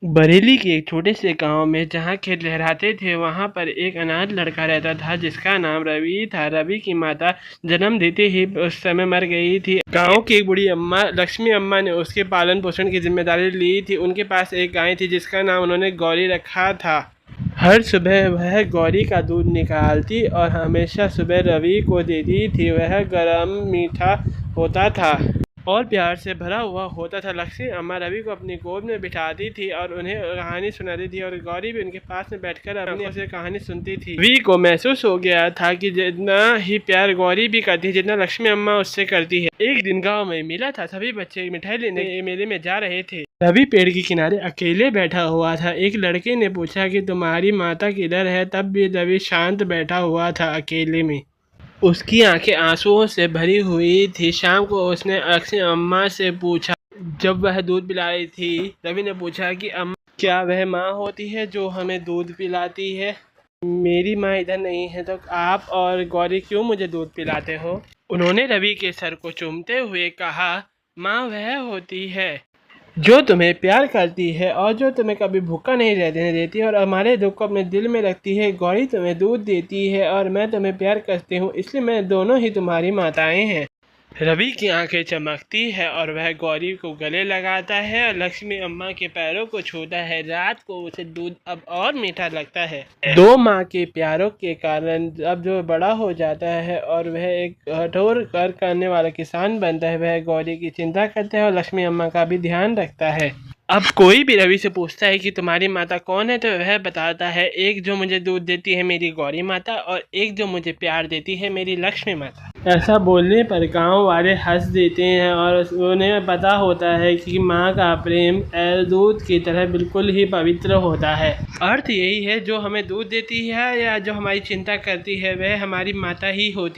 बरेली के एक छोटे से गांव में जहां खेत लहराते थे वहां पर एक अनाथ लड़का रहता था जिसका नाम रवि था। रवि की माता जन्म देते ही उस समय मर गई थी। गांव की एक बूढ़ी अम्मा लक्ष्मी अम्मा ने उसके पालन पोषण की जिम्मेदारी ली थी। उनके पास एक गाय थी जिसका नाम उन्होंने गौरी रखा था। हर सुबह वह गौरी का दूध निकालती और हमेशा सुबह रवि को देती थी। वह गरम मीठा होता था और प्यार से भरा हुआ होता था। लक्ष्मी अम्मा रवि को अपनी गोद में बिठाती थी और उन्हें कहानी सुनाती थी और गौरी भी उनके पास में बैठकर अपनी से कहानी सुनती थी। रवि को महसूस हो गया था कि जितना ही प्यार गौरी भी करती है जितना लक्ष्मी अम्मा उससे करती है। एक दिन गांव में मेला था। सभी बच्चे मिठाई लेने मेले में जा रहे थे। रवि पेड़ के किनारे अकेले बैठा हुआ था। एक लड़के ने पूछा कि तुम्हारी माता किधर है। तब भी रवि शांत बैठा हुआ था अकेले में। उसकी आंखें आंसुओं से भरी हुई थी। शाम को उसने लक्ष्मी अम्मा से पूछा। जब वह दूध पिला रही थी रवि ने पूछा कि अम्मा क्या वह माँ होती है जो हमें दूध पिलाती है। मेरी माँ इधर नहीं है तो आप और गौरी क्यों मुझे दूध पिलाते हो। उन्होंने रवि के सर को चूमते हुए कहा, माँ वह होती है जो तुम्हें प्यार करती है और जो तुम्हें कभी भूखा नहीं रहने देती और हमारे दुख को अपने दिल में रखती है। गौरी तुम्हें दूध देती है और मैं तुम्हें प्यार करती हूँ, इसलिए मैं दोनों ही तुम्हारी माताएं हैं। रवि की आंखें चमकती है और वह गौरी को गले लगाता है और लक्ष्मी अम्मा के पैरों को छूता है। रात को उसे दूध अब और मीठा लगता है। दो माँ के प्यारों के कारण अब जो बड़ा हो जाता है और वह एक कठोर कर करने वाला किसान बनता है, वह गौरी की चिंता करता है और लक्ष्मी अम्मा का भी ध्यान रखता है। अब कोई भी रवि से पूछता है कि तुम्हारी माता कौन है तो वह बताता है, एक जो मुझे दूध देती है मेरी गौरी माता और एक जो मुझे प्यार देती है मेरी लक्ष्मी माता। ऐसा बोलने पर गांव वाले हंस देते हैं और उन्हें पता होता है कि माँ का प्रेम दूध की तरह बिल्कुल ही पवित्र होता है। अर्थ यही है, जो हमें दूध देती है या जो हमारी चिंता करती है वह हमारी माता ही होती है।